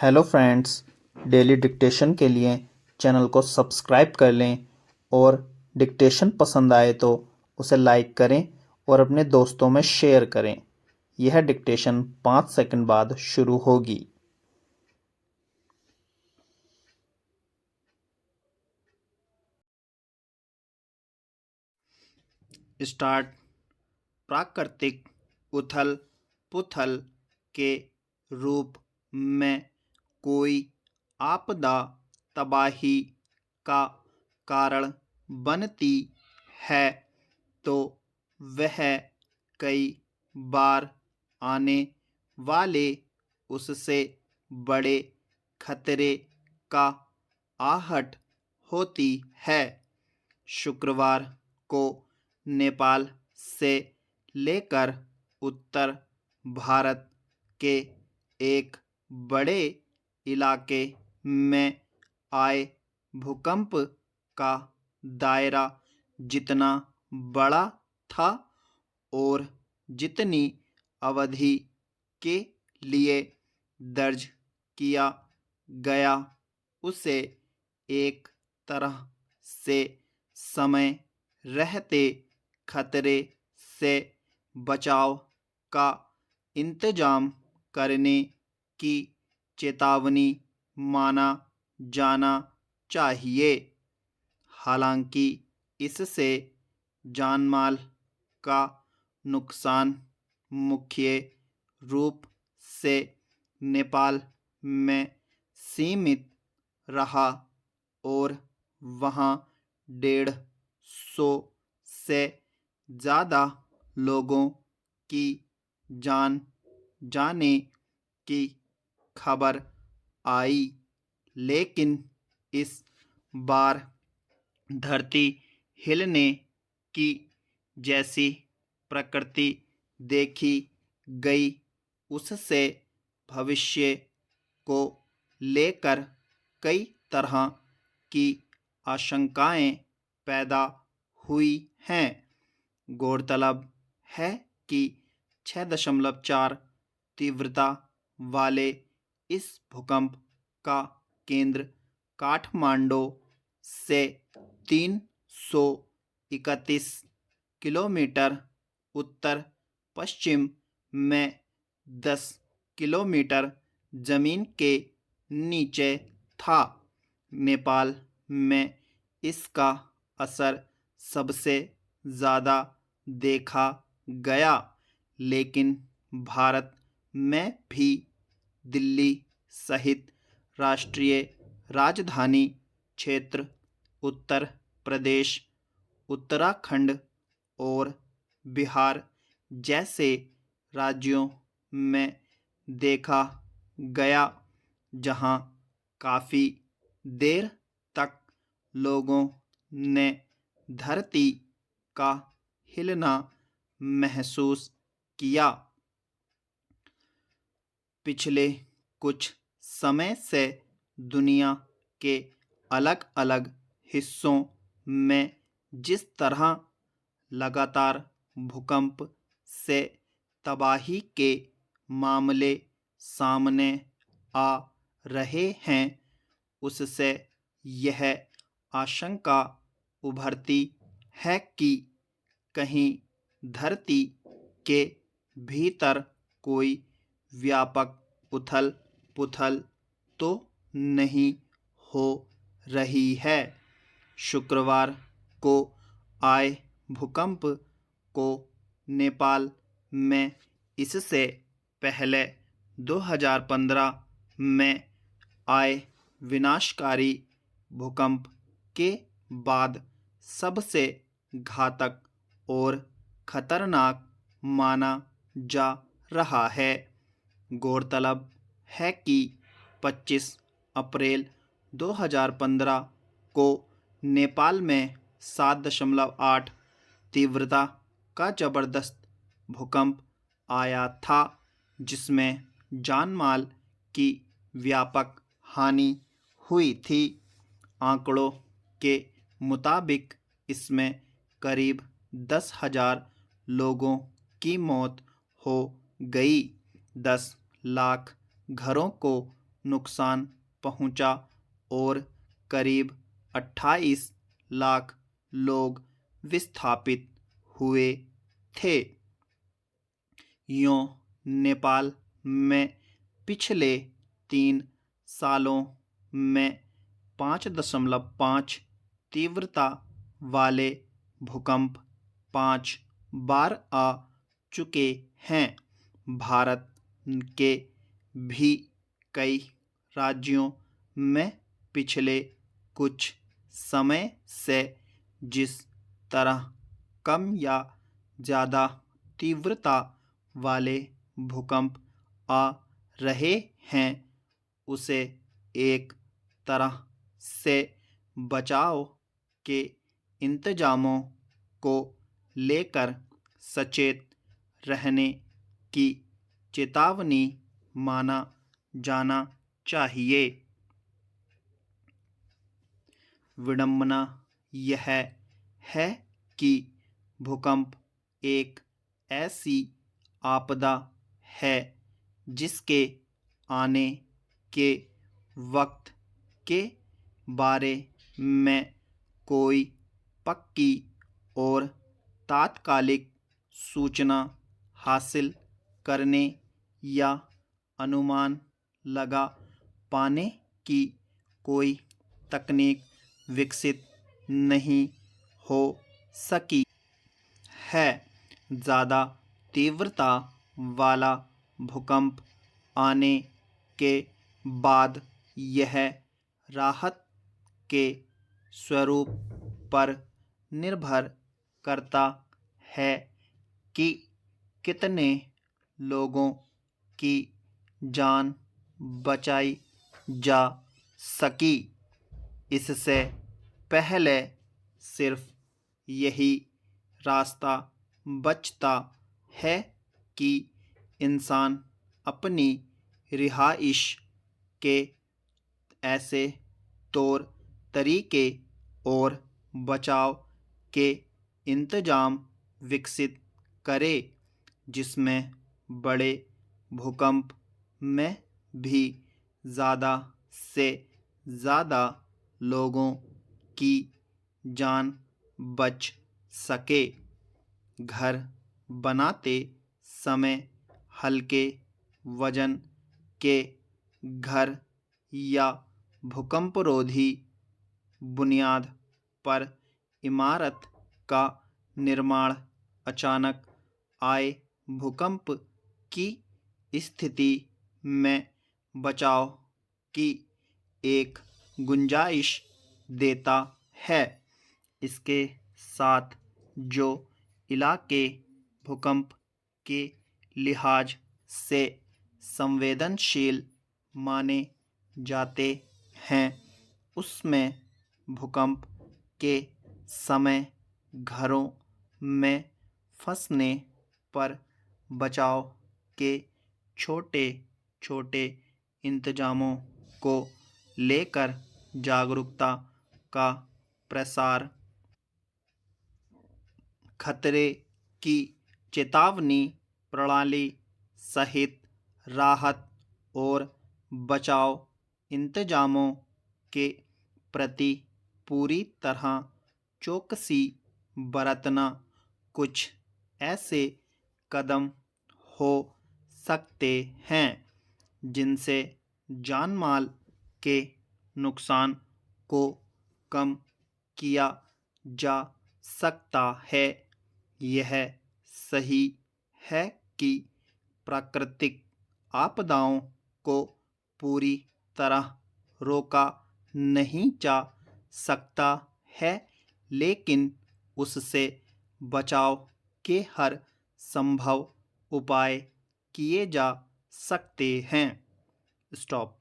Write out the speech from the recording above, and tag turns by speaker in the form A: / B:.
A: Hello friends, daily dictation के लिए channel को सब्सक्राइब कर लें और डिक्टेशन पसंद आए तो उसे लाइक करें और अपने दोस्तों में शेयर करें। यह डिक्टेशन 5 सेकंड बाद शुरू होगी। स्टार्ट। प्राकृतिक उथल पुथल के रूप में कोई आपदा तबाही का कारण बनती है तो वह कई बार आने वाले उससे बड़े खतरे का आहट होती है। शुक्रवार को नेपाल से लेकर उत्तर भारत के एक बड़े इलाके में आए भूकंप का दायरा जितना बड़ा था और जितनी अवधि के लिए दर्ज किया गया उसे एक तरह से समय रहते खतरे से बचाव का इंतजाम करने की चेतावनी माना जाना चाहिए। हालांकि इससे जानमाल का नुकसान मुख्य रूप से नेपाल में सीमित रहा और वहां 150 से ज़्यादा लोगों की जान जाने की खबर आई। लेकिन इस बार धरती हिलने की जैसी प्रकृति देखी गई उससे भविष्य को लेकर कई तरह की आशंकाएं पैदा हुई हैं। गौरतलब है कि 6.4 तीव्रता वाले इस भूकंप का केंद्र काठमांडू से 331 किलोमीटर उत्तर पश्चिम में 10 किलोमीटर जमीन के नीचे था। नेपाल में इसका असर सबसे ज़्यादा देखा गया, लेकिन भारत में भी दिल्ली सहित राष्ट्रीय राजधानी क्षेत्र, उत्तर प्रदेश, उत्तराखंड और बिहार जैसे राज्यों में देखा गया, जहां काफ़ी देर तक लोगों ने धरती का हिलना महसूस किया। पिछले कुछ समय से दुनिया के अलग अलग हिस्सों में जिस तरह लगातार भूकंप से तबाही के मामले सामने आ रहे हैं, उससे यह आशंका उभरती है कि कहीं धरती के भीतर कोई व्यापक उथल पुथल तो नहीं हो रही है। शुक्रवार को आए भूकंप को नेपाल में इससे पहले 2015 में आए विनाशकारी भूकंप के बाद सबसे घातक और खतरनाक माना जा रहा है। गौरतलब है कि 25 अप्रैल 2015 को नेपाल में 7.8 तीव्रता का जबरदस्त भूकंप आया था, जिसमें जानमाल की व्यापक हानि हुई थी। आंकड़ों के मुताबिक इसमें करीब 10,000 लोगों की मौत हो गई, 10 लाख घरों को नुकसान पहुंचा और करीब 28 लाख लोग विस्थापित हुए थे। यूं नेपाल में पिछले 3 सालों में 5.5 तीव्रता वाले भूकंप 5 बार आ चुके हैं। भारत के भी कई राज्यों में पिछले कुछ समय से जिस तरह कम या ज़्यादा तीव्रता वाले भूकंप आ रहे हैं, उसे एक तरह से बचाव के इंतजामों को लेकर सचेत रहने की चेतावनी माना जाना चाहिए। विडंबना यह है कि भूकंप एक ऐसी आपदा है जिसके आने के वक्त के बारे में कोई पक्की और तात्कालिक सूचना हासिल करने या अनुमान लगा पाने की कोई तकनीक विकसित नहीं हो सकी है। ज़्यादा तीव्रता वाला भूकंप आने के बाद यह राहत के स्वरूप पर निर्भर करता है कि कितने लोगों की जान बचाई जा सकी। इससे पहले सिर्फ यही रास्ता बचता है कि इंसान अपनी रिहाइश के ऐसे तौर तरीके और बचाव के इंतजाम विकसित करे जिसमें बड़े भूकंप में भी ज़्यादा से ज़्यादा लोगों की जान बच सके। घर बनाते समय हल्के वजन के घर या भूकंपरोधी बुनियाद पर इमारत का निर्माण अचानक आए भूकंप की स्थिति में बचाव की एक गुंजाइश देता है। इसके साथ जो इलाके भूकंप के लिहाज से संवेदनशील माने जाते हैं, उसमें भूकंप के समय घरों में फंसने पर बचाव के छोटे-छोटे इंतजामों को लेकर जागरूकता का प्रसार, खतरे की चेतावनी प्रणाली सहित राहत और बचाव इंतजामों के प्रति पूरी तरह चौकसी बरतना कुछ ऐसे कदम हो सकते हैं जिनसे जानमाल के नुकसान को कम किया जा सकता है। यह सही है कि प्राकृतिक आपदाओं को पूरी तरह रोका नहीं जा सकता है, लेकिन उससे बचाव के हर संभव उपाय किए जा सकते हैं। स्टॉप।